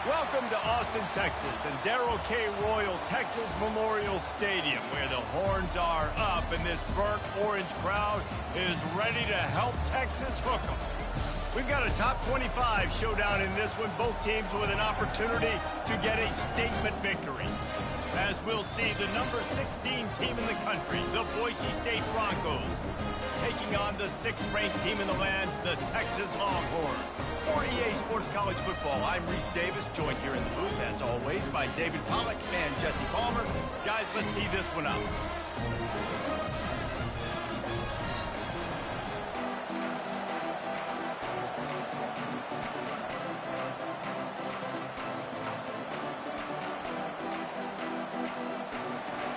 Welcome to Austin, Texas, and Darrell K. Royal Texas Memorial Stadium, where the horns are up and this burnt orange crowd is ready to help Texas hook 'em. We've got a top 25 showdown in this one, both teams with an opportunity to get a statement victory. As we'll see, the number 16 team in the country, the Boise State Broncos, taking on the 6th-ranked team in the land, the Texas Longhorns. For EA Sports College Football, I'm Reese Davis, joined here in the booth, as always, by David Pollack and Jesse Palmer. Guys, let's tee this one up.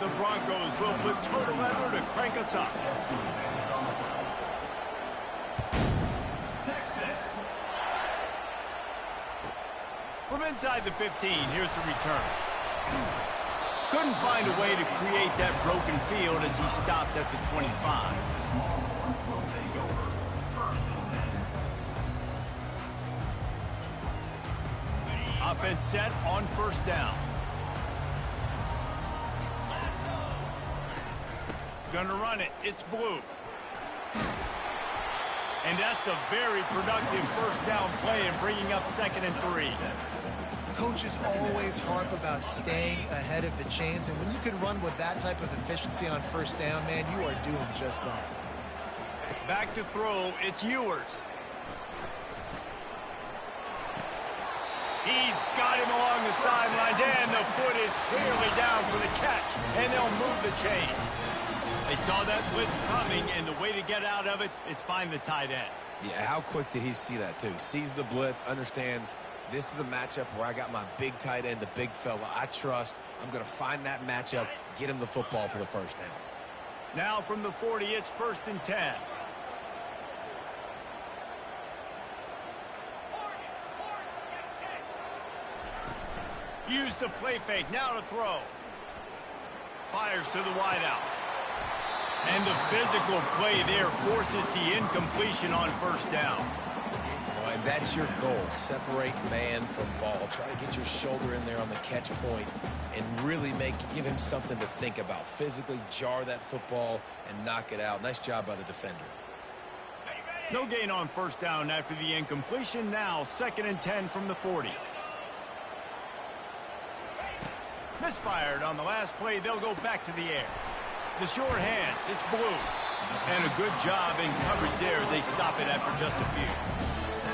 The Broncos will put total leather to crank us up. From inside the 15, here's the return. Couldn't find a way to create that broken field as he stopped at the 25. Offense set on first down. Gonna run it. It's blue. And that's a very productive first down play and bringing up 2nd and 3. Coaches always harp about staying ahead of the chains, and when you can run with that type of efficiency on first down, man, you are doing just that. Back to throw, it's Ewers. He's got him along the sidelines, and the foot is clearly down for the catch, and they'll move the chains. They saw that blitz coming, and the way to get out of it is find the tight end. Yeah, how quick did he see that, too? Sees the blitz, understands this is a matchup where I got my big tight end, the big fella I trust. I'm going to find that matchup, get him the football for the first down. Now from the 40, it's 1st and 10. Use the play fake, now to throw. Fires to the wideout. And the physical play there forces the incompletion on first down. And that's your goal. Separate man from ball. Try to get your shoulder in there on the catch point and really give him something to think about. Physically jar that football and knock it out. Nice job by the defender. No gain on first down after the incompletion. Now 2nd and 10 from the 40. Misfired on the last play. They'll go back to the air. The sure hands. It's blue. And a good job in coverage there as they stop it after just a few.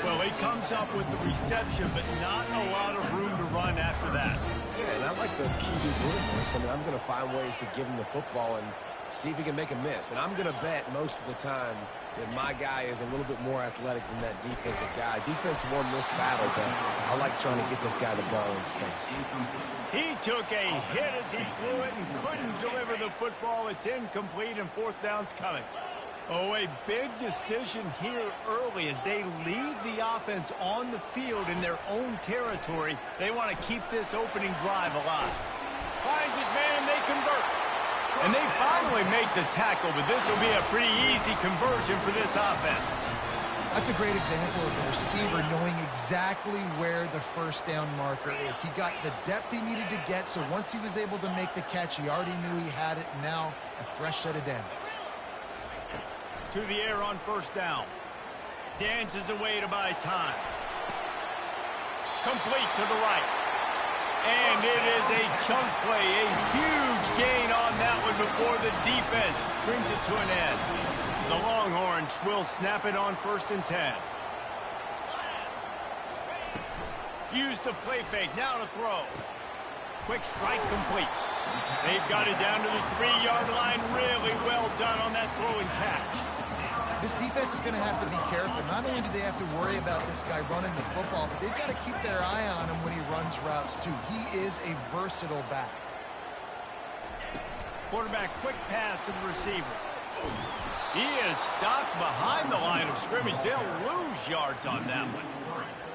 Well, he comes up with the reception, but not a lot of room to run after that. Yeah, and I like the key doing this. I mean, I'm going to find ways to give him the football and see if he can make a miss. And I'm going to bet most of the time that my guy is a little bit more athletic than that defensive guy. Defense won this battle, but I like trying to get this guy the ball in space. He took a hit as he flew it and couldn't deliver the football. It's incomplete and 4th down's coming. Oh, a big decision here early as they leave the offense on the field in their own territory. They want to keep this opening drive alive. Finds his man, they convert. And they finally make the tackle, but this will be a pretty easy conversion for this offense. That's a great example of the receiver knowing exactly where the first down marker is. He got the depth he needed to get, so once he was able to make the catch, he already knew he had it. Now, a fresh set of downs. To the air on first down. Dances away to buy time. Complete to the right. And it is a chunk play, a huge gain on that one before the defense brings it to an end. The Longhorns will snap it on 1st and 10. Use the play fake, now to throw. Quick strike complete. They've got it down to the 3-yard line. Really well done on that throw and catch. This defense is going to have to be careful. Not only do they have to worry about this guy running the football, but they've got to keep their eye on him when he runs routes, too. He is a versatile back. Quarterback, quick pass to the receiver. He is stopped behind the line of scrimmage. They'll lose yards on that one.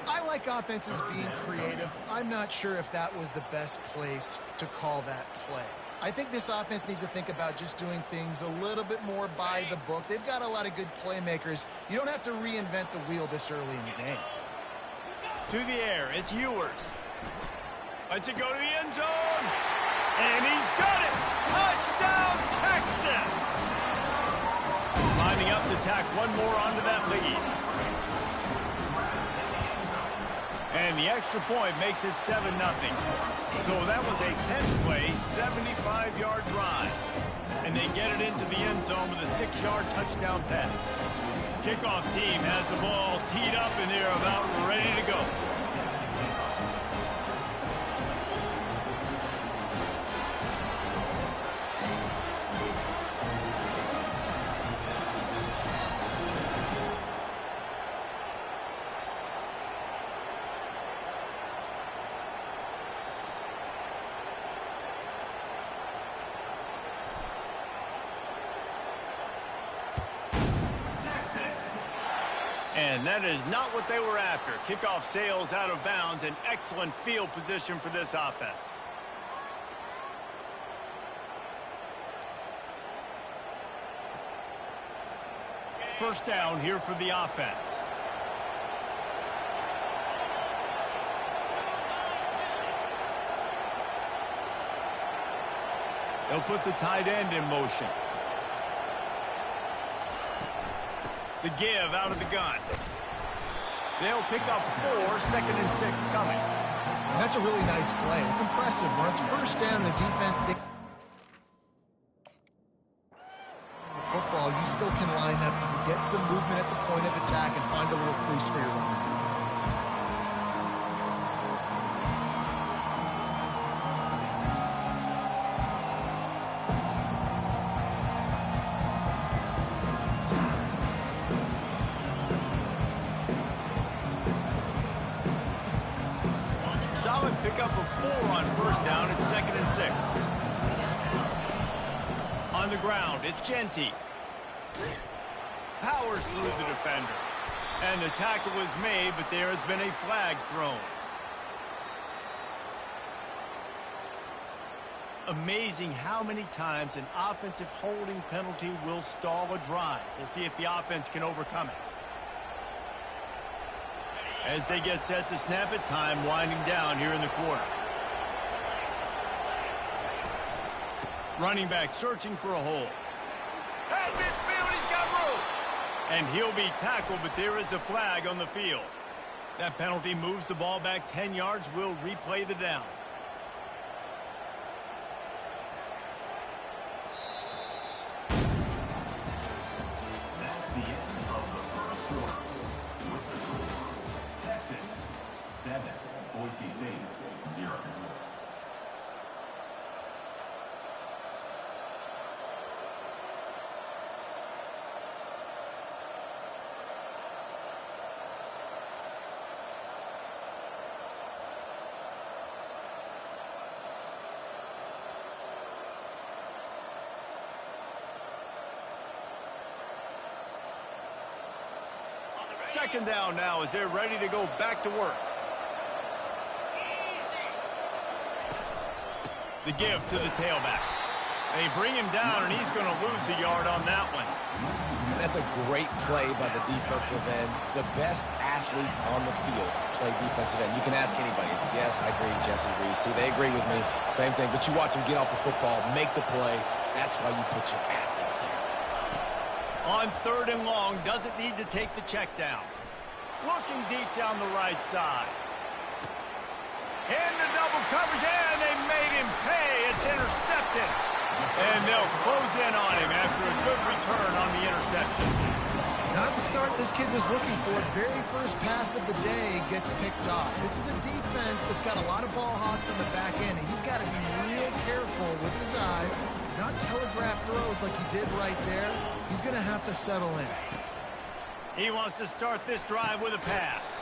I like offenses being creative. I'm not sure if that was the best place to call that play. I think this offense needs to think about just doing things a little bit more by the book. They've got a lot of good playmakers. You don't have to reinvent the wheel this early in the game. To the air, it's Ewers. Lets it go to the end zone. And he's got it. Touchdown, Texas. Lining up to tack one more onto that lead. And the extra point makes it 7-0. So that was a 10-play, 75-yard drive. And they get it into the end zone with a 6-yard touchdown pass. Kickoff team has the ball teed up and they're about ready to go. And that is not what they were after. Kickoff sails out of bounds. An excellent field position for this offense. First down here for the offense. They'll put the tight end in motion. The give out of the gun. They'll pick up 4, 2nd and 6 coming. And that's a really nice play. It's impressive. When it's first down, the defense... Football, you still can line up. You can get some movement at the point of attack and find a little crease for your running back. Solid pickup of 4 on first down at 2nd and 6. On the ground, it's Genty. Powers through the defender. And the tackle was made, but there has been a flag thrown. Amazing how many times an offensive holding penalty will stall a drive. We'll see if the offense can overcome it. As they get set to snap it, time winding down here in the quarter. Running back searching for a hole. At midfield, he's got room. And he'll be tackled, but there is a flag on the field. That penalty moves the ball back 10 yards. We'll replay the down. That's the end of the first quarter. With the score, Texas 7, Boise State 0. Second down now as they're ready to go back to work. The give to the tailback. They bring him down, and he's going to lose a yard on that one. And that's a great play by the defensive end. The best athletes on the field play defensive end. You can ask anybody. Yes, I agree, Jesse Reese. See, they agree with me. Same thing. But you watch them get off the football, make the play. That's why you put your athletes there. On 3rd and long, doesn't need to take the check down. Looking deep down the right side. Into double coverage, and they made him pay. It's intercepted. And they'll close in on him after a good return on the interception. Not the start this kid was looking for. Very first pass of the day gets picked off. This is a defense that's got a lot of ball hawks on the back end, and he's got to be real careful with his eyes, not telegraph throws like he did right there. He's going to have to settle in. He wants to start this drive with a pass.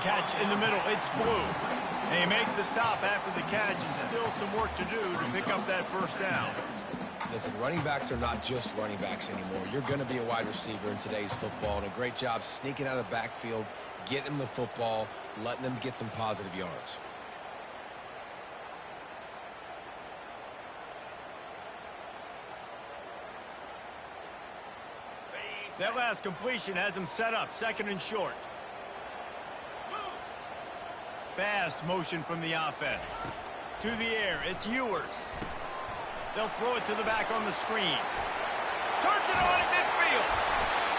Catch in the middle, it's Blue. They make the stop after the catch, and still some work to do to pick up that first down. Listen, running backs are not just running backs anymore. You're going to be a wide receiver in today's football, and a great job sneaking out of the backfield, getting them the football, letting them get some positive yards. That last completion has him set up, 2nd and short. fast motion from the offense. To the air, it's Ewers. They'll throw it to the back on the screen. Turns it on at midfield.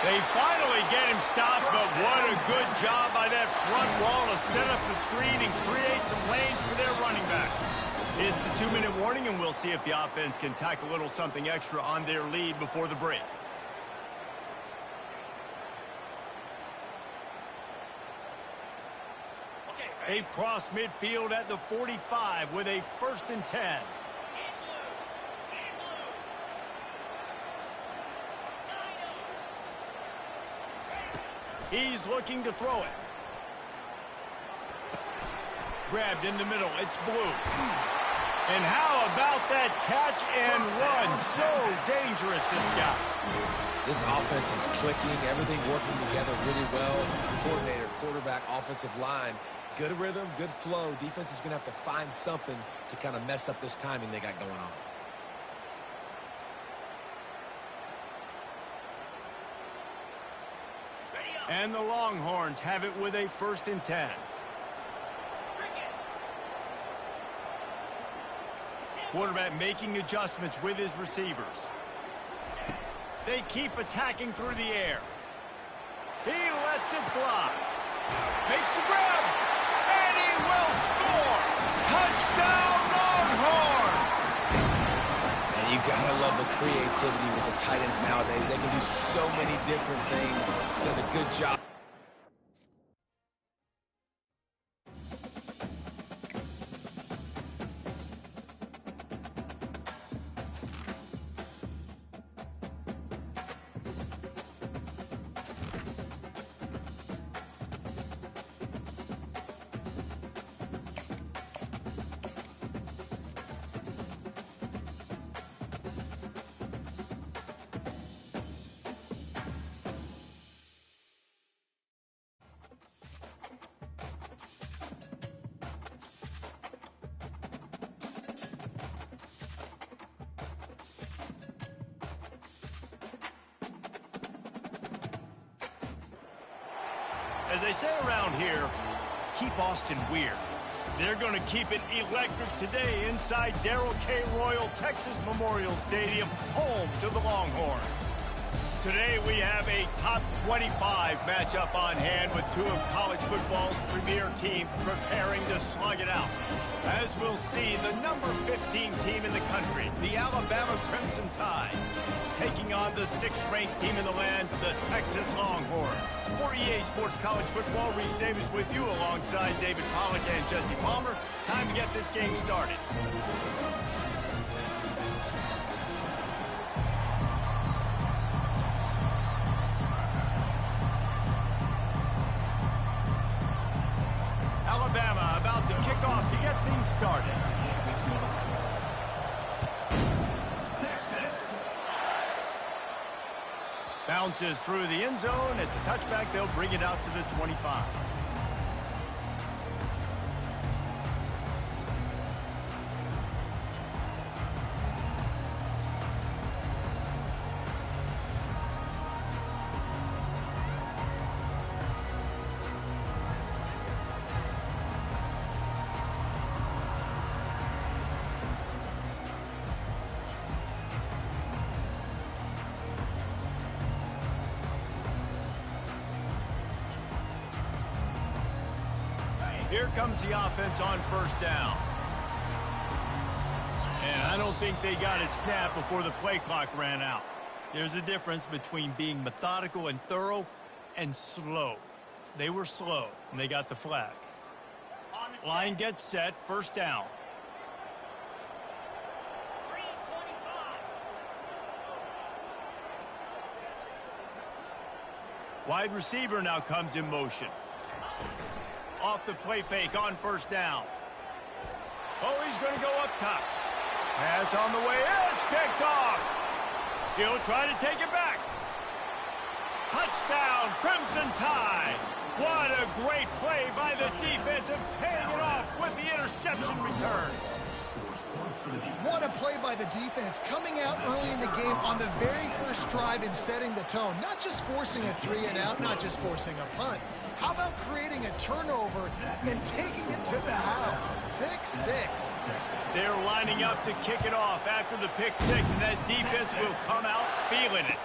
They finally get him stopped, but what a good job by that front wall to set up the screen and create some lanes for their running back. It's the 2-minute warning, and we'll see if the offense can tack a little something extra on their lead before the break. They've crossed midfield at the 45 with a 1st and 10. He's looking to throw it. Grabbed in the middle. It's Blue. And how about that catch and run? So dangerous, this guy. This offense is clicking. Everything working together really well. Coordinator, quarterback, offensive line. Good rhythm, good flow. Defense is going to have to find something to kind of mess up this timing they got going on. And the Longhorns have it with a 1st and 10. Quarterback making adjustments with his receivers. They keep attacking through the air. He lets it fly. Makes the grab. And he will score. Touchdown, Longhorns! And you gotta love the creativity with the tight ends nowadays. They can do so many different things. Does a good job. As they say around here, keep Austin weird. They're going to keep it electric today inside Darrell K. Royal Texas Memorial Stadium, home to the Longhorns. Today we have a top 25 matchup on hand with two of college football's premier teams preparing to slug it out. As we'll see, the number 15 team in the country, the Alabama Crimson Tide, taking on the 6th-ranked team in the land, the Texas Longhorns. For EA Sports College Football, Reese Davis with you alongside David Pollack and Jesse Palmer. Time to get this game started. Alabama about to kick off to get things started. Bounces through the end zone. It's a touchback. They'll bring it out to the 25. Here comes the offense on 1st down. And I don't think they got it snapped before the play clock ran out. There's a difference between being methodical and thorough and slow. They were slow, and they got the flag. Line gets set, 1st down. Wide receiver now comes in motion. Off the play fake on 1st down. Oh, he's going to go up top. Pass on the way. It's picked off. He'll try to take it back. Touchdown, Crimson Tide. What a great play by the defense of paying it off with the interception return. What a play by the defense, coming out early in the game on the very first drive and setting the tone, not just forcing a 3 and out, not just forcing a punt. How about creating a turnover and taking it to the house? Pick 6. They're lining up to kick it off after the pick 6, and that defense will come out feeling it.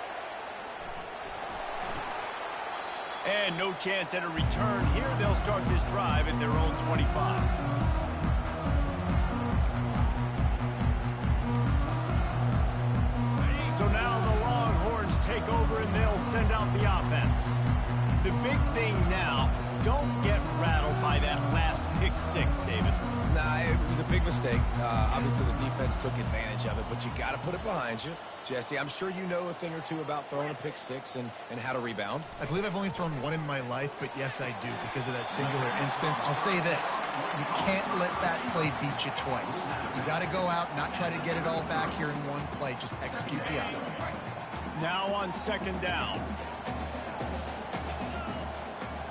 And no chance at a return here. They'll start this drive at their own 25. So now the Longhorns take over and they'll send out the offense. The big thing now, don't get rattled by that last pick 6, David. Nah, it was a big mistake. Obviously, the defense took advantage of it, but you got to put it behind you. Jesse, I'm sure you know a thing or two about throwing a pick 6 and how to rebound. I believe I've only thrown one in my life, but yes, I do, because of that singular instance. I'll say this. You can't let that play beat you twice. You got to go out, not try to get it all back here in one play. Just execute the offense. Now on second down.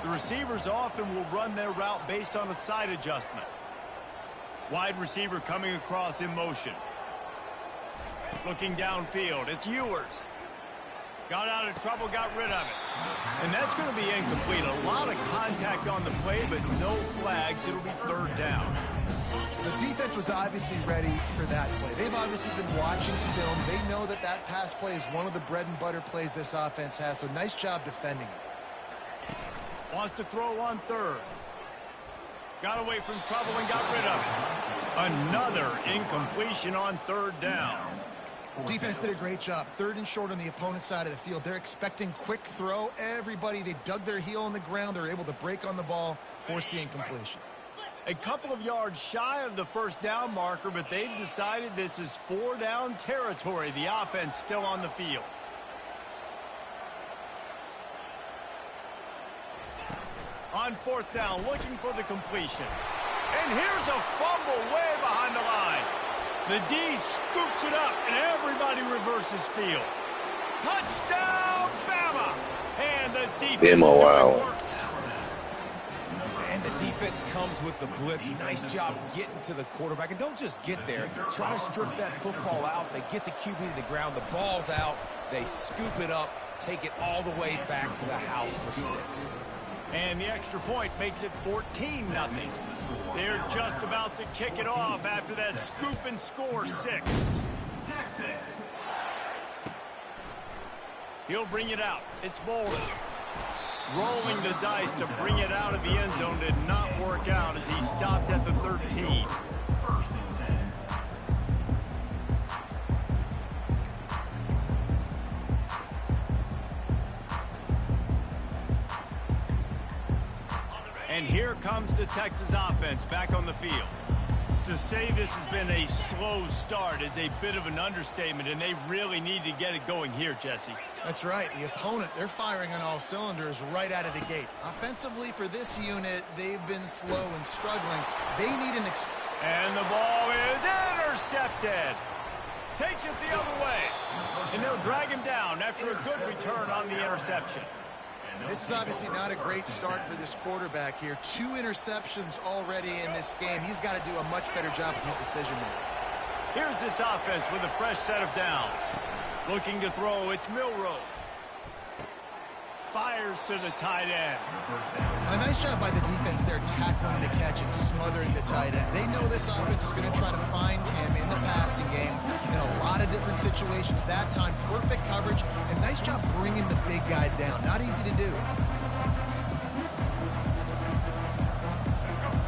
The receivers often will run their route based on a side adjustment. Wide receiver coming across in motion. Looking downfield. It's Ewers. Got out of trouble, got rid of it. And that's going to be incomplete. A lot of contact on the play, but no flags. It'll be third down. The defense was obviously ready for that play. They've obviously been watching film. They know that that pass play is one of the bread and butter plays this offense has, so nice job defending it. Wants to throw on third. Got away from trouble and got rid of it. Another incompletion on third down. Defense did a great job. Third and short on the opponent's side of the field. They're expecting quick throw. Everybody, they dug their heel on the ground. They're able to break on the ball, force the incompletion. A couple of yards shy of the first down marker, but they've decided this is 4-down territory. The offense still on the field. On fourth down, looking for the completion. And here's a fumble way behind the line. The D scoops it up, and everybody reverses field. Touchdown, Bama! And the defense wow. And the defense comes with the blitz. Nice job getting to the quarterback. And don't just get there. Try to strip that football out. They get the QB to the ground. The ball's out. They scoop it up, take it all the way back to the house for 6. And the extra point makes it 14-0. They're just about to kick it off after that scoop and score 6. He'll bring it out. It's Bolden. Rolling the dice to bring it out of the end zone did not work out as he stopped at the 13. And here comes the Texas offense back on the field. To say this has been a slow start is a bit of an understatement, and they really need to get it going here, Jesse. That's right. The opponent, they're firing on all cylinders right out of the gate. Offensively, for this unit, they've been slow and struggling. They need an... And the ball is intercepted. Takes it the other way. And they'll drag him down after a good return on the interception. This is obviously not a great start for this quarterback here. 2 interceptions already in this game. He's got to do a much better job with his decision-making. Here's this offense with a fresh set of downs. Looking to throw, it's Milroe. Fires to the tight end. A nice job by the defense there tackling the catch and smothering the tight end. They know this offense is going to try to find him in the passing game in a lot of different situations. That time, perfect coverage, and nice job bringing the big guy down. Not easy to do.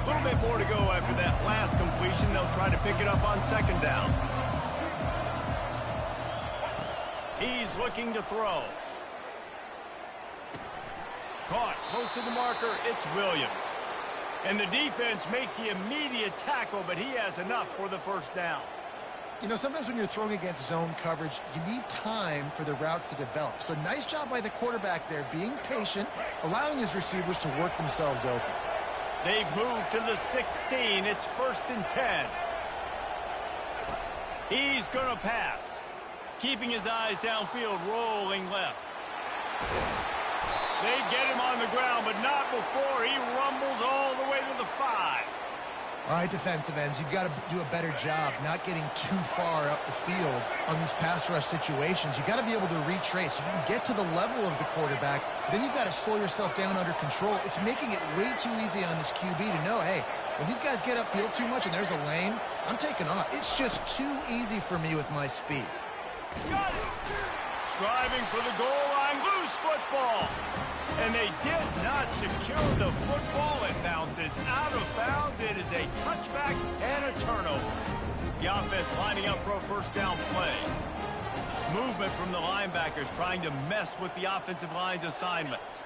A little bit more to go after that last completion. They'll try to pick it up on second down. He's looking to throw. Caught close to the marker, it's Williams. And the defense makes the immediate tackle, but he has enough for the first down. You know, sometimes when you're throwing against zone coverage, you need time for the routes to develop. So nice job by the quarterback there, being patient, allowing his receivers to work themselves open. They've moved to the 16. It's 1st and 10. He's going to pass. Keeping his eyes downfield, rolling left. They get him on the ground, but not before he rumbles all the way to the 5. All right, defensive ends, you've got to do a better job not getting too far up the field on these pass rush situations. You've got to be able to retrace. You can get to the level of the quarterback, but then you've got to slow yourself down under control. It's making it way too easy on this QB to know, hey, when these guys get upfield too much and there's a lane, I'm taking off. It's just too easy for me with my speed. Got it. Striving for the goal line, loose football. And they did not secure the football. It bounces out of bounds. It is a touchback and a turnover. The offense lining up for a first down play. Movement from the linebackers trying to mess with the offensive line's assignments.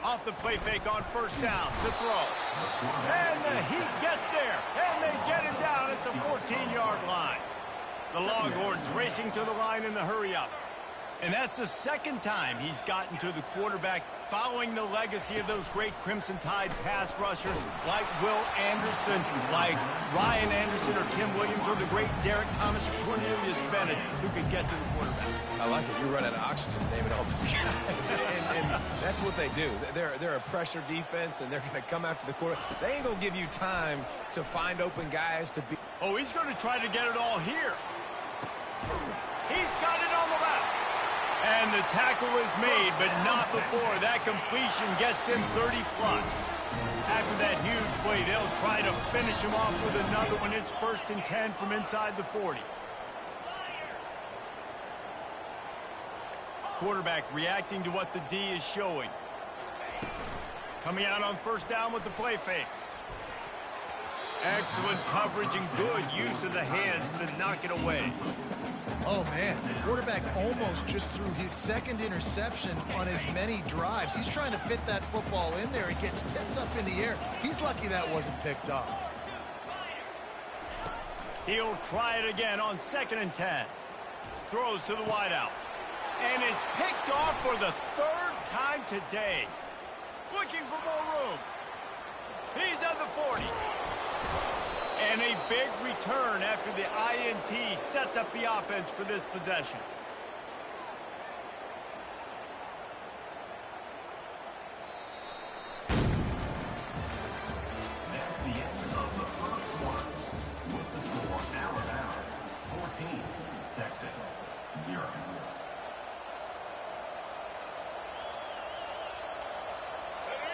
Off the play fake on first down to throw. And the Heat gets there. And they get him down at the 14-yard line. The Longhorns racing to the line in the hurry-up. And that's the second time he's gotten to the quarterback following the legacy of those great Crimson Tide pass rushers like Will Anderson, like Ryan Anderson or Tim Williams, or the great Derek Thomas or Cornelius Bennett, who could get to the quarterback. I like it. You run out of oxygen naming all those guys. and that's what they do. They're a pressure defense, and they're going to come after the quarterback. They ain't going to give you time to find open guys to be. Oh, he's going to try to get it all here. He's got it on the left. And the tackle is made, but not before. That completion gets them 30-plus. After that huge play, they'll try to finish him off with another one. It's 1st and 10 from inside the 40. Quarterback reacting to what the D is showing. Coming out on first down with the play fake. Excellent coverage and good use of the hands to knock it away. Oh, man, the quarterback almost just threw his second interception on as many drives. He's trying to fit that football in there. It gets tipped up in the air. He's lucky that wasn't picked off. He'll try it again on 2nd and 10. Throws to the wideout. And it's picked off for the 3rd time today. Looking for more room. He's at the 40. And a big return after the INT sets up the offense for this possession. That's the end of the first quarter. With the score, Alabama 14, Texas 0.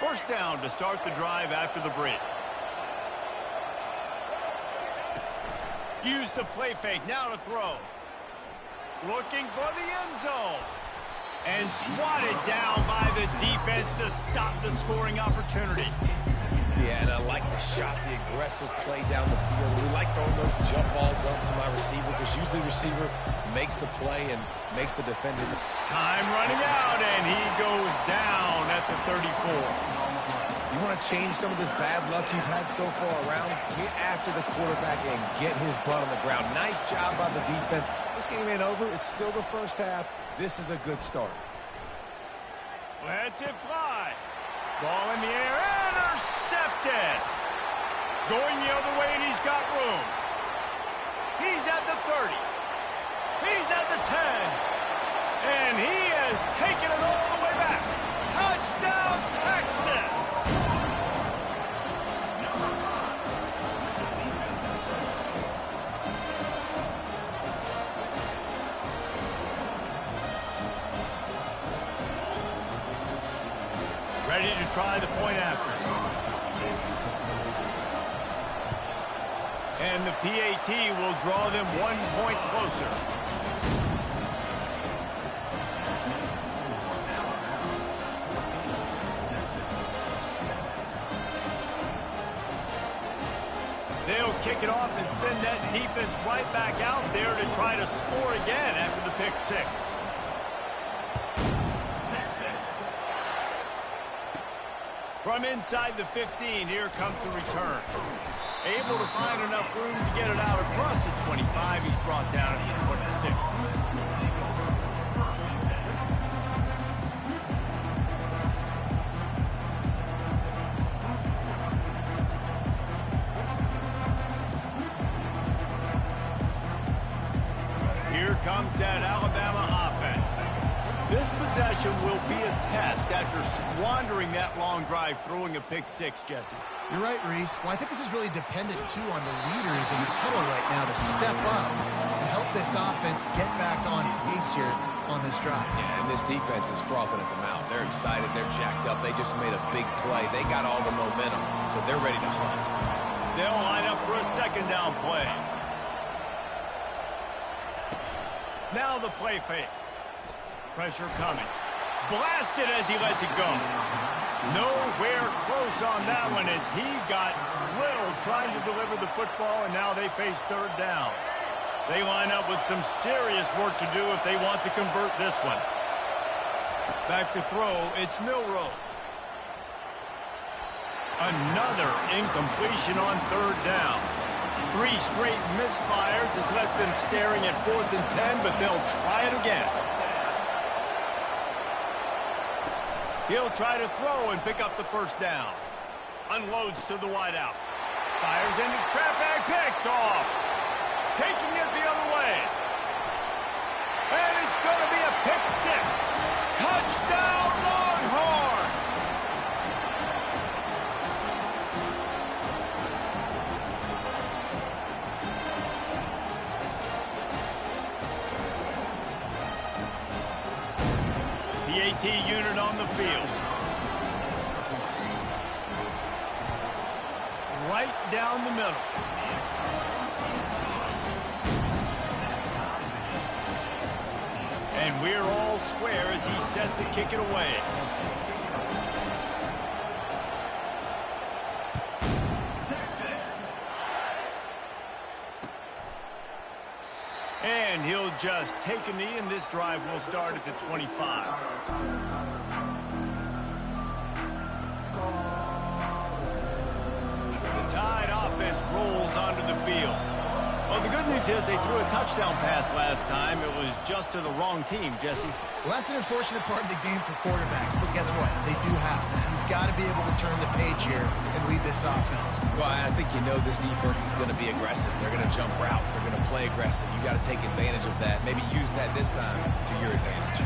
First down to start the drive after the break. Use the play fake, now to throw. Looking for the end zone. And swatted down by the defense to stop the scoring opportunity. Yeah, and I like the shot, the aggressive play down the field. We like throwing those jump balls up to my receiver because usually the receiver makes the play and makes the defender. Time running out, and he goes down at the 34. You want to change some of this bad luck you've had so far around? Get after the quarterback and get his butt on the ground. Nice job by the defense. This game ain't over. It's still the first half. This is a good start. Lets it fly. Ball in the air, intercepted. Going the other way, and he's got room. He's at the 30. He's at the 10. And he has taken it all the way back. Touchdown, Texas. Ready to try the point after. And the PAT will draw them 1 point closer. They'll kick it off and send that defense right back out there to try to score again after the pick six. From inside the 15, here comes the return. Able to find enough room to get it out across the 25. He's brought down at the 26. Here comes that Alabama offense. This possession will be a test after squandering that long drive throwing a pick-6, Jesse. You're right, Reese. Well, I think this is really dependent, too, on the leaders in this huddle right now to step up and help this offense get back on pace here on this drive. Yeah, and this defense is frothing at the mouth. They're excited. They're jacked up. They just made a big play. They got all the momentum, so they're ready to hunt. They'll line up for a second down play. Now the play fake. Pressure coming. Blasted as he lets it go. Nowhere close on that one as he got drilled trying to deliver the football, and now they face third down. They line up with some serious work to do if they want to convert this one. Back to throw, it's Milroe. Another incompletion on third down. 3 straight misfires has left them staring at 4th and 10, but they'll try it again. He'll try to throw and pick up the first down. Unloads to the wideout. Fires into traffic, picked off. Taking it the other way. And it's going to be a pick-6. Touchdown, Longhorns! The AT unit on the field. Right down the middle. And we're all square as he's set to kick it away. And he'll just take a knee, and this drive will start at the 25. The Tide offense rolls onto the field. Well, the good news is they threw a touchdown pass last time. It was just to the wrong team, Jesse. Well, that's an unfortunate part of the game for quarterbacks, but guess what? They do happen. So you've got to be able to turn the page here and lead this offense. Well, I think you know this defense is going to be aggressive. They're going to jump routes. They're going to play aggressive. You got to take advantage of that. Maybe use that this time to your advantage.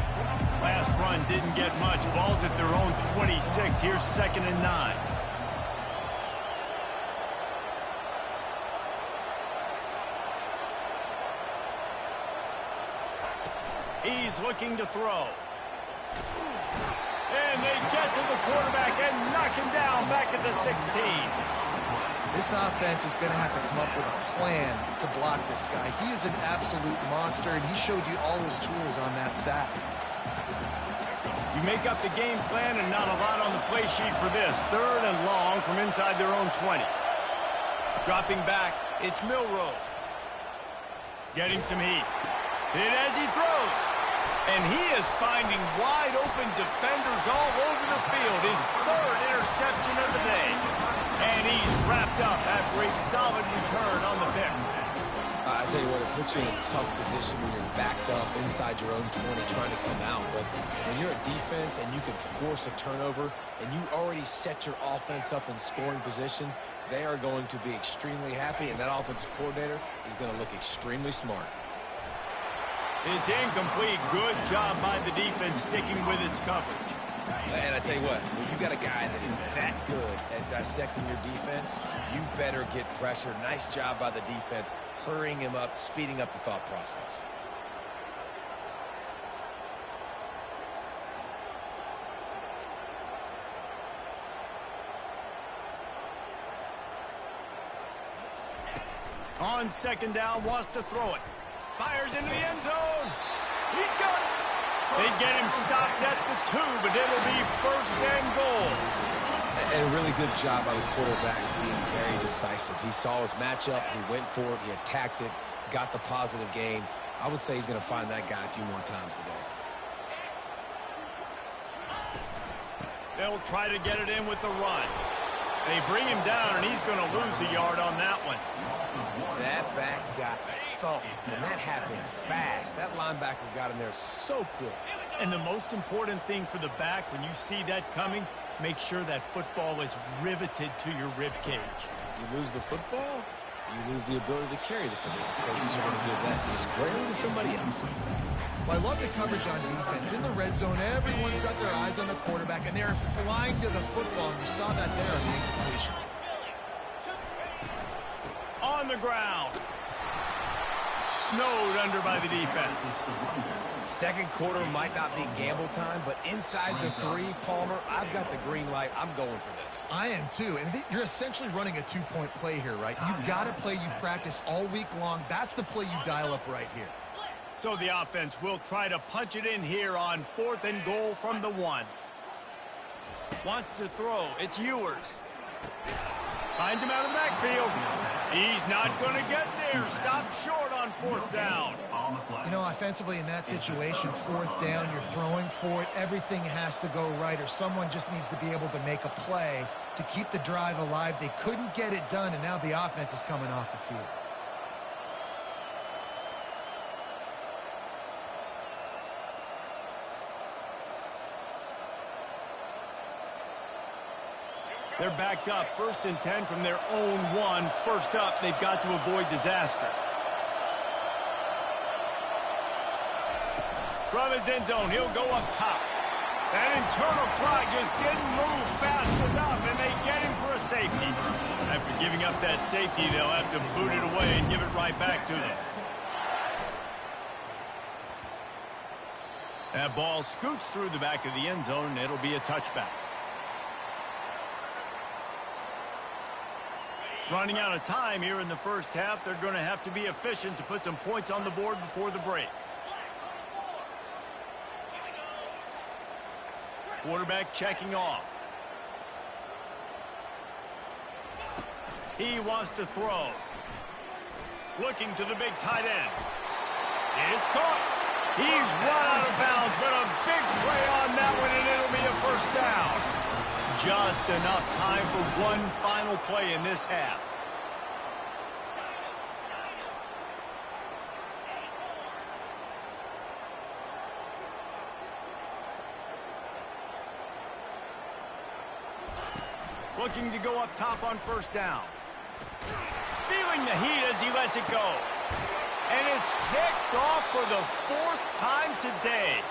Last run didn't get much. Ball's at their own 26. Here's 2nd and 9. He's looking to throw. And they get to the quarterback and knock him down back at the 16. This offense is going to have to come up with a plan to block this guy. He is an absolute monster, and he showed you all his tools on that sack. You make up the game plan and not a lot on the play sheet for this. 3rd and long from inside their own 20. Dropping back, it's Milroe. Getting some heat. Hit as he throws. And he is finding wide open defenders all over the field. His 3rd interception of the day. And he's wrapped up after a solid return on the pick. I tell you what, it puts you in a tough position when you're backed up inside your own 20 trying to come out. But when you're a defense and you can force a turnover and you already set your offense up in scoring position, they are going to be extremely happy, and that offensive coordinator is going to look extremely smart. It's incomplete. Good job by the defense sticking with its coverage. And I tell you what, when you got a guy that is that good at dissecting your defense, you better get pressure. Nice job by the defense, hurrying him up, speeding up the thought process. On 2nd down, wants to throw it. Fires into the end zone. He's got it. They get him stopped at the 2, but it'll be 1st and goal. And a really good job by the quarterback being very decisive. He saw his matchup. He went for it. He attacked it. Got the positive gain. I would say he's going to find that guy a few more times today. They'll try to get it in with the run. They bring him down, and he's going to lose a yard on that one. That back got thumped, and that happened fast. That linebacker got in there so quick. And the most important thing for the back, when you see that coming, make sure that football is riveted to your rib cage. You lose the football? you lose the ability to carry the football. Coaches are going to give that squarely to somebody else. Well, I love the coverage on defense. In the red zone, everyone's got their eyes on the quarterback, and they're flying to the football, and you saw that there on the incompletion. On the ground. Snowed under by the defense. Second quarter might not be gamble time, but inside the 3, Palmer, I've got the green light. I'm going for this. I am too, and you're essentially running a 2-point play here, right? You've got to play you practice all week long. That's the play you dial up right here. So the offense will try to punch it in here on 4th and goal from the 1. Wants to throw. It's Ewers. Finds him out of the backfield. He's not going to get there. Stop short on 4th down. You know, offensively in that situation, 4th down, you're throwing for it. Everything has to go right, or someone just needs to be able to make a play to keep the drive alive. They couldn't get it done, and now the offense is coming off the field. They're backed up, 1st and 10 from their own 1. First up, they've got to avoid disaster. From his end zone, he'll go up top. That internal clock just didn't move fast enough, and they get him for a safety. After giving up that safety, they'll have to boot it away and give it right back to them. That ball scoots through the back of the end zone, and it'll be a touchback. Running out of time here in the first half, they're going to have to be efficient to put some points on the board before the break. Quarterback checking off. He wants to throw. Looking to the big tight end. It's caught. He's run out of bounds, but a big play on that one, and it'll be a first down. Just enough time for one final play in this half. Looking to go up top on 1st down. Feeling the heat as he lets it go. And it's picked off for the 4th time today.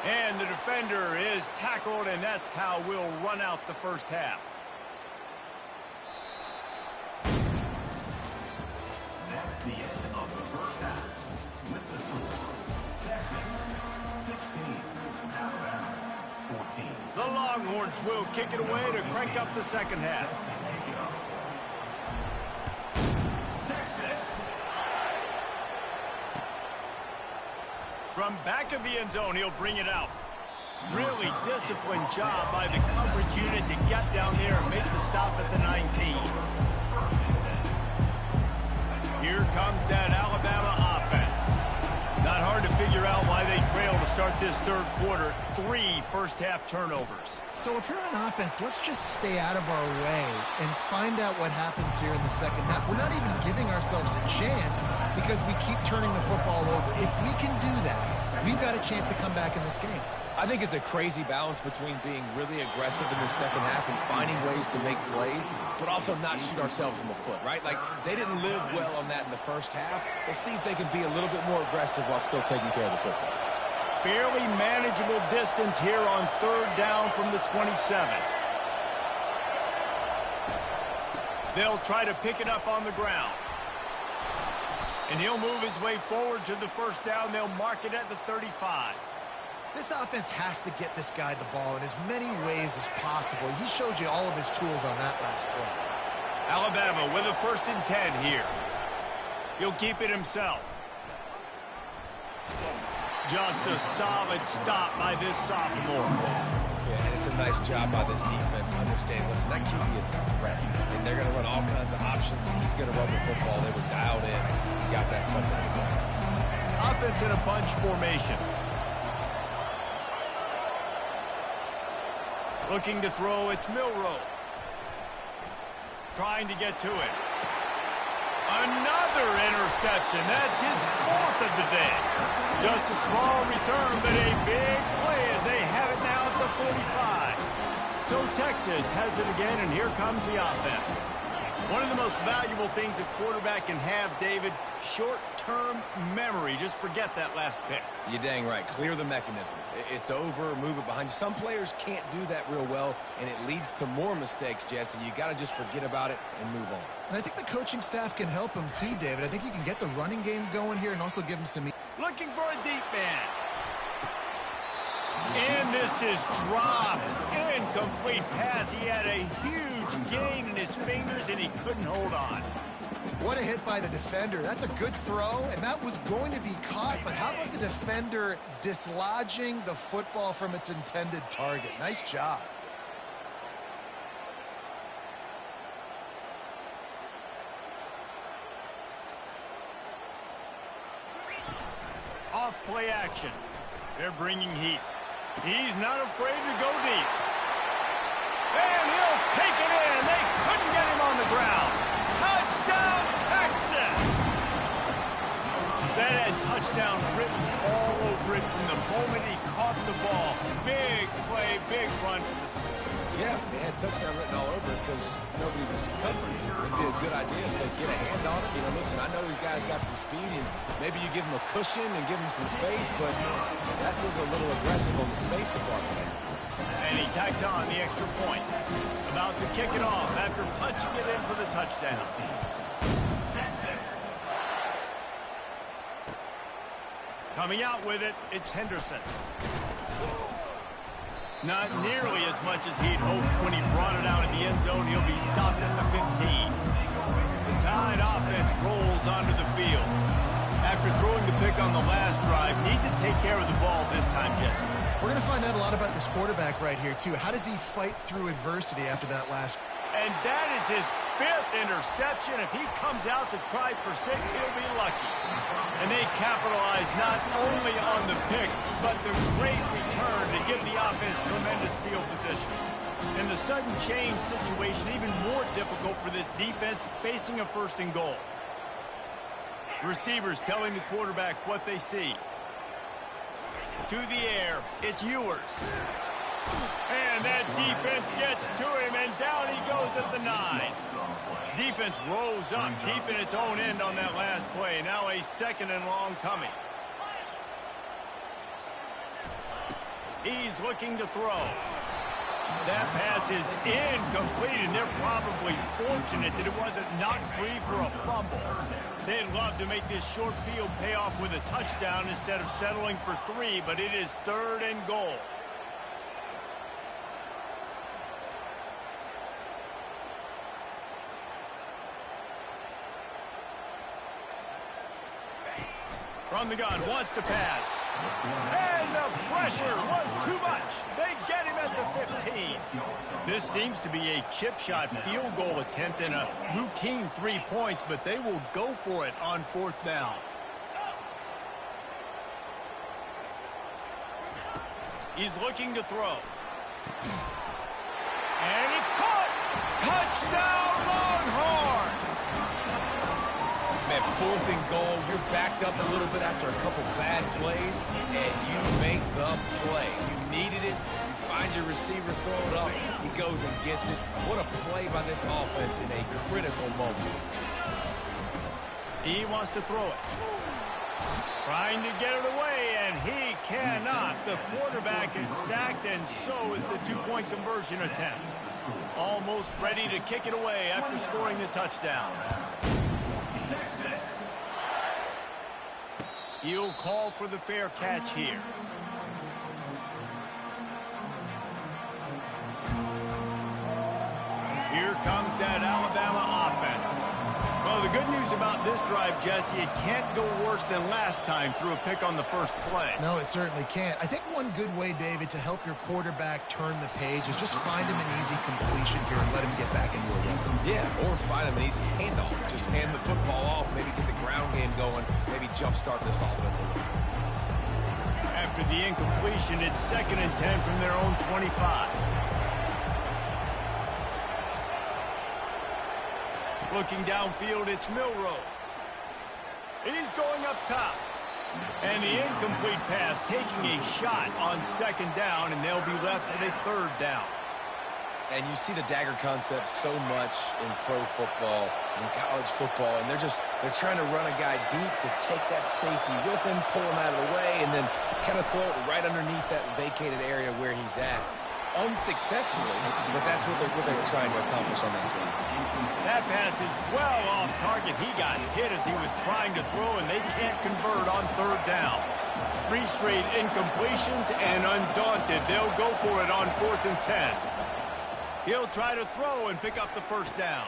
And the defender is tackled, and that's how we'll run out the first half. That's the end of the first half. With the score, Texas 16, Alabama 14. The Longhorns will kick it away to crank up the second half. Texas. From back of the end zone, he'll bring it out. Really disciplined job by the coverage unit to get down there and make the stop at the 19. Here comes that Alabama offense. Not hard to figure out why they trail to start this 3rd quarter. 3 first-half turnovers. So if you're on offense, let's just stay out of our way and find out what happens here in the second half. We're not even giving ourselves a chance because we keep turning the football over. If we can do that, we've got a chance to come back in this game. I think it's a crazy balance between being really aggressive in the second half and finding ways to make plays, but also not shoot ourselves in the foot, right? Like, they didn't live well on that in the first half. Let's see if they can be a little bit more aggressive while still taking care of the football. Fairly manageable distance here on 3rd down from the 27. They'll try to pick it up on the ground. And he'll move his way forward to the 1st down. They'll mark it at the 35. This offense has to get this guy the ball in as many ways as possible. He showed you all of his tools on that last play. Alabama with a 1st and 10 here. He'll keep it himself. Just a solid stop by this sophomore. Yeah, and it's a nice job by this defense. Understand, listen, that QB is a threat. And they're going to run all kinds of options, and he's going to run the football. They were dialed in. He got that something going. Offense in a bunch formation. Looking to throw, it's Milroe. Trying to get to it. Another interception. That's his 4th of the day. Just a small return, but a big play as they have it now at the 45. So Texas has it again, and here comes the offense. One of the most valuable things a quarterback can have, David, short-term memory. Just forget that last pick. You're dang right. Clear the mechanism. It's over, move it behind you. Some players can't do that real well, and it leads to more mistakes, Jesse. You got to just forget about it and move on. And I think the coaching staff can help him too, David. I think you can get the running game going here and also give him some... Looking for a deep man. And this is dropped. Incomplete pass. He had a huge gain in his fingers, and he couldn't hold on. What a hit by the defender. That's a good throw, and that was going to be caught. But how about the defender dislodging the football from its intended target? Nice job. Off play action. They're bringing heat. He's not afraid to go deep. And he'll take it in. They couldn't get him on the ground. Touchdown, Texas! That had touchdown written all over it from the moment he caught the ball. Big play, big run for the score. Yeah, they had touchdown written all over it because nobody was covering it. It'd be a good idea to get a hand on it. You know, listen, I know these guys got some speed, and maybe you give them a cushion and give them some space, but that was a little aggressive on the space department. And he tacked on the extra point. About to kick it off after punching it in for the touchdown. Coming out with it, it's Henderson. Not nearly as much as he'd hoped when he brought it out in the end zone. He'll be stopped at the 15. The Tide offense rolls onto the field. After throwing the pick on the last drive, need to take care of the ball this time, Jesse. We're going to find out a lot about this quarterback right here, too. How does he fight through adversity after that last... And that is his 5th interception. If he comes out to try for 6, he'll be lucky. And they capitalize not only on the pick, but the great return to give the offense tremendous field position. And the sudden change situation even more difficult for this defense facing a 1st and goal. Receivers telling the quarterback what they see. To the air, it's Ewers. And that defense gets to him, and down he goes at the 9. Defense rose up deep in its own end on that last play. Now a 2nd and long coming. He's looking to throw. That pass is incomplete, and they're probably fortunate that it wasn't knocked free for a fumble. They'd love to make this short field pay off with a touchdown instead of settling for 3, but it is 3rd and goal. From the gun, wants to pass. And the pressure was too much. They get him at the 15. This seems to be a chip shot field goal attempt and a routine 3 points, but they will go for it on 4th down. He's looking to throw. And it's caught. Touchdown, Longhorns! Man, 4th and goal, you're backed up a little bit after a couple bad plays, and you make the play. You needed it. You find your receiver, throw it up. He goes and gets it. What a play by this offense in a critical moment. He wants to throw it. Trying to get it away, and he cannot. The quarterback is sacked, and so is the 2-point conversion attempt. Almost ready to kick it away after scoring the touchdown. He'll call for the fair catch here. Here comes that Alabama offense. Well, the good news about this drive, Jesse, it can't go worse than last time through a pick on the first play. No, it certainly can't. I think one good way, David, to help your quarterback turn the page is just find him an easy completion here and let him get back into a rhythm. Yeah, or find him an easy handoff. Just hand the football off, maybe get the ground game going, maybe jumpstart this offense a little bit. After the incompletion, it's 2nd and 10 from their own 25. Looking downfield, it's Milroe. He's going up top. And the incomplete pass taking a shot on 2nd down, and they'll be left with a 3rd down. And you see the dagger concept so much in pro football, in college football, and they're trying to run a guy deep to take that safety with him, pull him out of the way, and then kind of throw it right underneath that vacated area where he's at. Unsuccessfully, but that's what they were trying to accomplish on that play. That pass is well off target. He got hit as he was trying to throw, and they can't convert on third down. 3 straight incompletions, and undaunted, they'll go for it on 4th and 10. He'll try to throw and pick up the first down.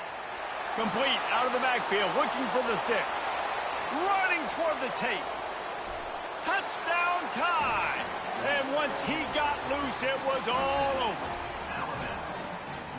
Complete out of the backfield, looking for the sticks. Running toward the tape. Touchdown time! And once he got loose, it was all over.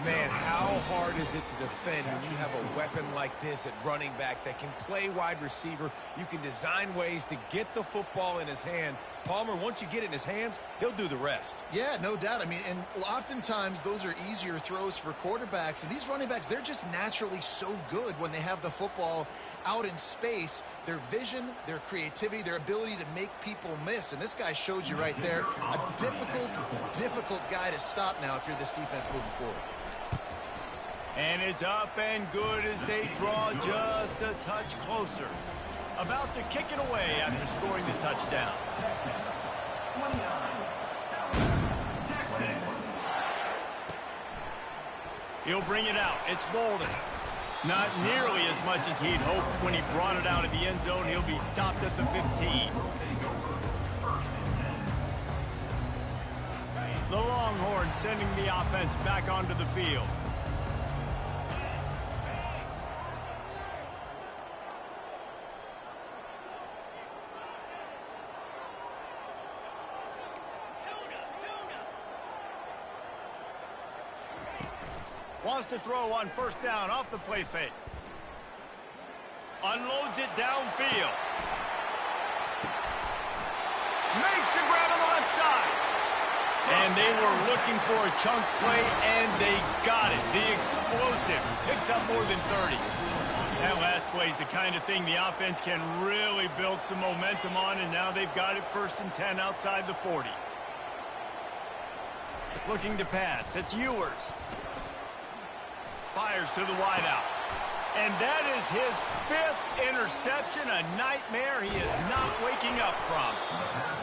Man, how hard is it to defend when you have a weapon like this at running back that can play wide receiver? You can design ways to get the football in his hand. Palmer, once you get it in his hands, he'll do the rest. Yeah, no doubt. I mean, and oftentimes those are easier throws for quarterbacks. And these running backs, they're just naturally so good when they have the football out in space. Their vision, their creativity, their ability to make people miss. And this guy showed you right there, a difficult guy to stop now if you're this defense moving forward. And it's up and good as they draw just a touch closer. About to kick it away after scoring the touchdown. Texas, 29. Texas. He'll bring it out. It's Bolden. Not nearly as much as he'd hoped when he brought it out of the end zone. He'll be stopped at the 15. The Longhorns sending the offense back onto the field. Wants to throw on first down off the play fake. Unloads it downfield. Makes the grab on the left side. And they were looking for a chunk play, and they got it. The explosive picks up more than 30. That last play is the kind of thing the offense can really build some momentum on, and now they've got it 1st and 10 outside the 40. Looking to pass. It's Ewers. Fires to the wideout. And that is his 5th interception, a nightmare he is not waking up from.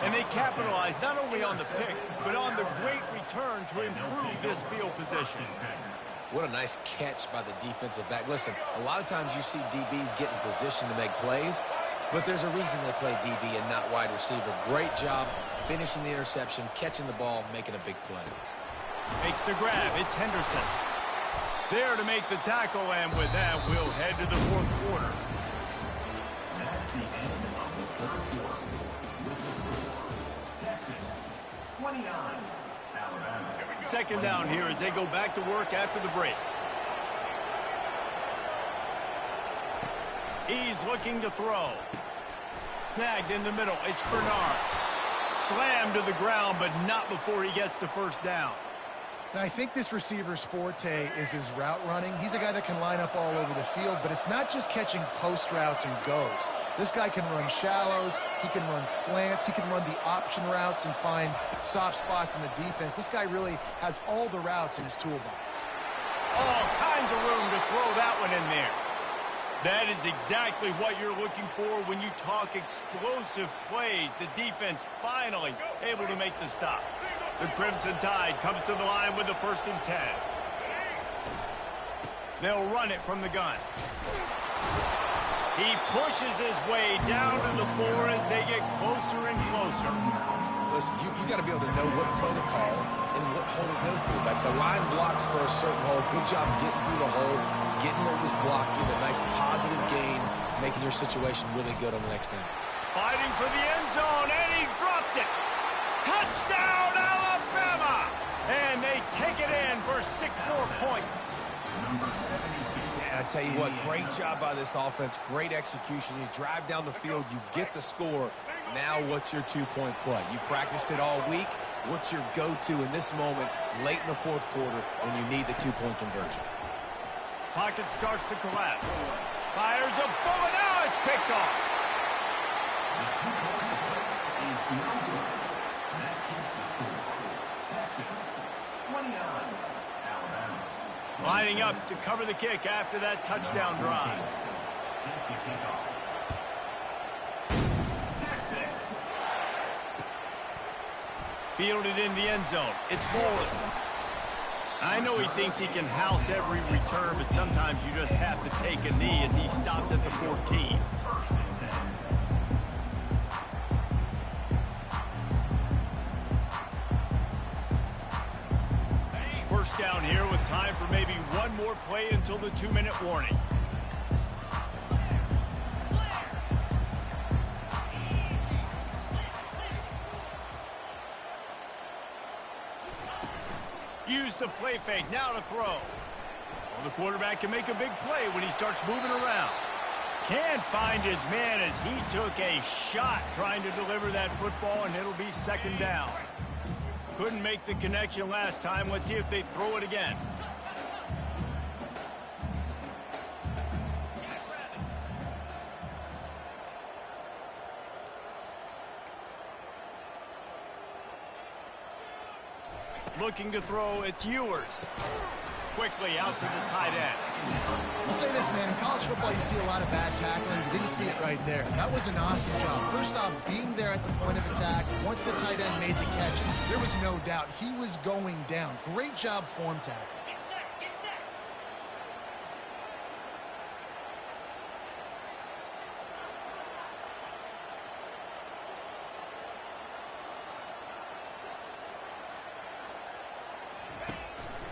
And they capitalize not only on the pick, but on the great return to improve this field position. What a nice catch by the defensive back. Listen, a lot of times you see DBs get in position to make plays, but there's a reason they play DB and not wide receiver. Great job finishing the interception, catching the ball, making a big play. Makes the grab. It's Henderson. There to make the tackle, and with that, we'll head to the 4th quarter. That's the end of the 3rd quarter. With the score, Texas, 29, Alabama. 2nd down here as they go back to work after the break. He's looking to throw. Snagged in the middle. It's Bernard. Slammed to the ground, but not before he gets the first down. Now, I think this receiver's forte is his route running. He's a guy that can line up all over the field, but it's not just catching post routes and goes. This guy can run shallows, he can run slants, he can run the option routes and find soft spots in the defense. This guy really has all the routes in his toolbox. All kinds of room to throw that one in there. That is exactly what you're looking for when you talk explosive plays. The defense finally able to make the stop. The Crimson Tide comes to the line with the 1st and 10. They'll run it from the gun. He pushes his way down to the 4 as they get closer and closer. Listen, you got to be able to know what play to call and what hole to go through. Like the line blocks for a certain hole. Good job getting through the hole, getting where it was blocked, getting a nice positive gain, making your situation really good on the next down. Fighting for the end zone, and he dropped it. Touchdown, Alabama! And they take it in for 6 more points. Yeah, I tell you what, great job by this offense, great execution. You drive down the field, you get the score. Now what's your 2-point play? You practiced it all week. What's your go-to in this moment, late in the 4th quarter, when you need the 2-point conversion? Pocket starts to collapse. Fires a bullet. Now it's picked off. Texas, 29, Alabama. Lining up to cover the kick after that touchdown drive. Fielded in the end zone. It's Bolden. I know he thinks he can house every return, but sometimes you just have to take a knee as he stopped at the 14. First down here with time for maybe one more play until the 2-minute warning. Use the play fake, now to throw. Well, the quarterback can make a big play when he starts moving around. Can't find his man as he took a shot trying to deliver that football, and it'll be second down. Couldn't make the connection last time. Let's see if they throw it again. Looking to throw, it's Ewers. Quickly out to the tight end. I'll say this, man. In college football, you see a lot of bad tackling. You didn't see it right there. That was an awesome job. First off, being there at the point of attack. Once the tight end made the catch, there was no doubt he was going down. Great job form tackle.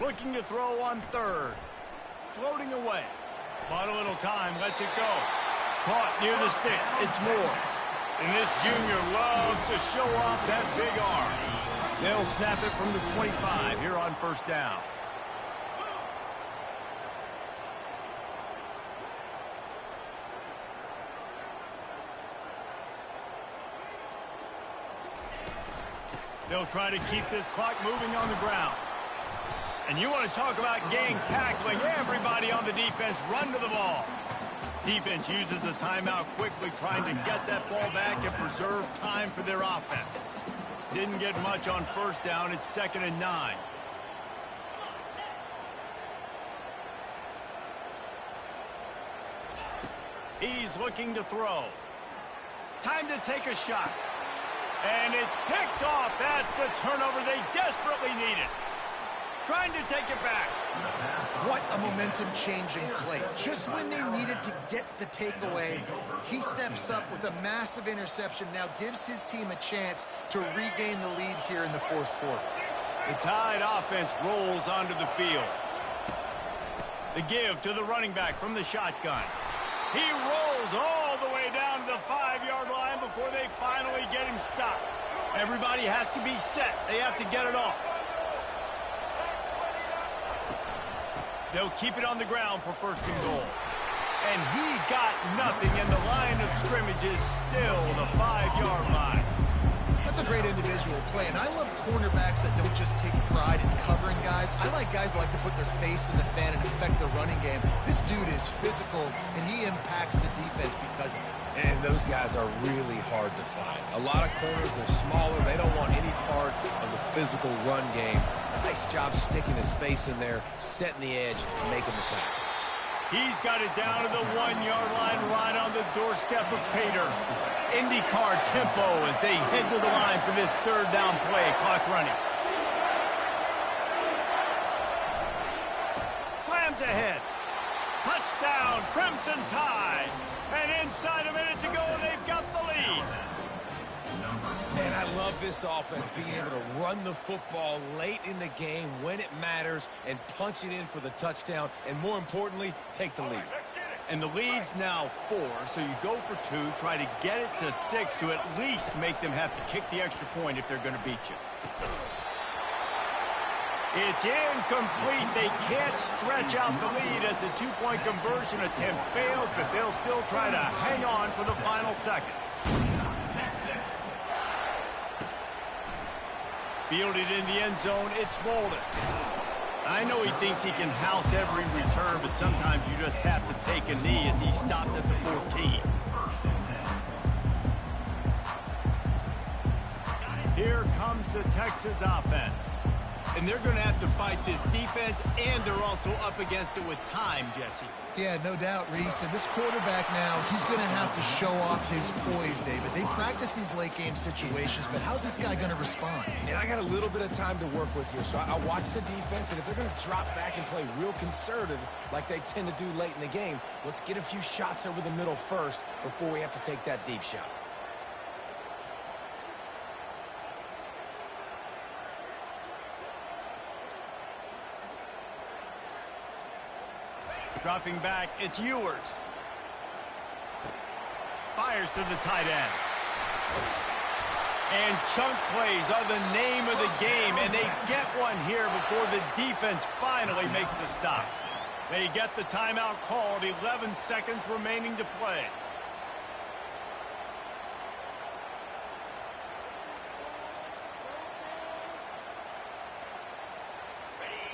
Looking to throw on third. Floating away. Bought a little time, lets it go. Caught near the sticks, it's Moore. And this junior loves to show off that big arm. They'll snap it from the 25 here on first down. They'll try to keep this clock moving on the ground. And you want to talk about gang tackling. Everybody on the defense run to the ball. Defense uses a timeout quickly, trying to get that ball back and preserve time for their offense. Didn't get much on first down. It's 2nd and 9. He's looking to throw. Time to take a shot. And it's picked off. That's the turnover they desperately needed. Trying to take it back. What a momentum-changing play. Just when they needed to get the takeaway, he steps up with a massive interception, now gives his team a chance to regain the lead here in the fourth quarter. The Tide offense rolls onto the field. The give to the running back from the shotgun. He rolls all the way down to the 5-yard line before they finally get him stopped. Everybody has to be set. They have to get it off. They'll keep it on the ground for 1st and goal. And he got nothing, and the line of scrimmage is still the 5-yard line. That's a great individual play, and I love cornerbacks that don't just take pride in covering guys. I like guys that like to put their face in the fan and affect the running game. This dude is physical, and he impacts the defense because of it. And those guys are really hard to find. A lot of corners, they're smaller. They don't want any part of the physical run game. Nice job sticking his face in there, setting the edge, and making the tackle. He's got it down to the 1-yard line right on the doorstep of Pater. IndyCar tempo as they head to the line for this 3rd down play. Clock running. Slams ahead. Touchdown, Crimson Tide. And inside a minute to go, they've got the lead. And I love this offense, being able to run the football late in the game when it matters and punch it in for the touchdown, and more importantly, take the lead. And the lead's now 4, so you go for 2, try to get it to 6 to at least make them have to kick the extra point if they're going to beat you. It's incomplete. They can't stretch out the lead as the 2-point conversion attempt fails, but they'll still try to hang on for the final seconds. Fielded in the end zone, it's Bolden. I know he thinks he can house every return, but sometimes you just have to take a knee as he stopped at the 14. Here comes the Texas offense. and they're going to have to fight this defense, and they're also up against it with time, Jesse. Yeah, no doubt, Reese. And this quarterback now, he's going to have to show off his poise, David. They practice these late-game situations, but how's this guy going to respond? And I got a little bit of time to work with here, so I watch the defense, and if they're going to drop back and play real conservative like they tend to do late in the game, let's get a few shots over the middle first before we have to take that deep shot. Dropping back, it's Ewers. Fires to the tight end. And chunk plays are the name of the game, and they get one here before the defense finally makes the stop. They get the timeout called, 11 seconds remaining to play.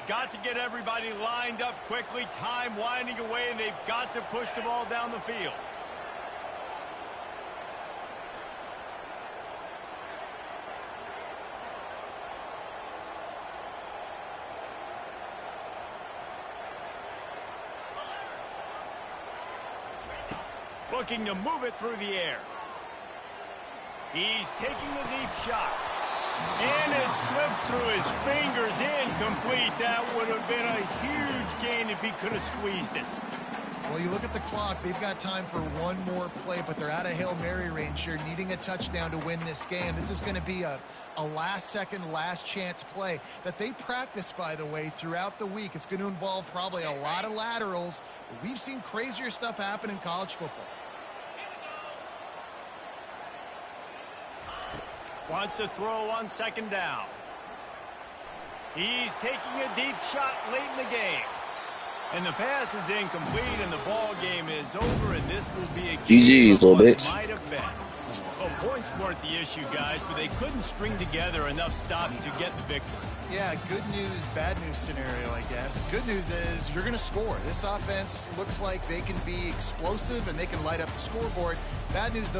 Got to get everybody lined up quickly. Time winding away, and they've got to push the ball down the field. Looking to move it through the air. He's taking the deep shot. And it slips through his fingers, incomplete. That would have been a huge gain if he could have squeezed it. Well, you look at the clock. They've got time for one more play, but they're out of Hail Mary range here, needing a touchdown to win this game. This is going to be a last-second, last-chance play that they practice, by the way, throughout the week. It's going to involve probably a lot of laterals. We've seen crazier stuff happen in college football. Wants to throw on second down. He's taking a deep shot late in the game. And the pass is incomplete, and the ball game is over, and this will be a GG's, little bitch. Might have been. Well, points weren't the issue, guys, but they couldn't string together enough stops to get the victory. Yeah, good news, bad news scenario, I guess. Good news is you're going to score. This offense looks like they can be explosive, and they can light up the scoreboard. Bad news, though,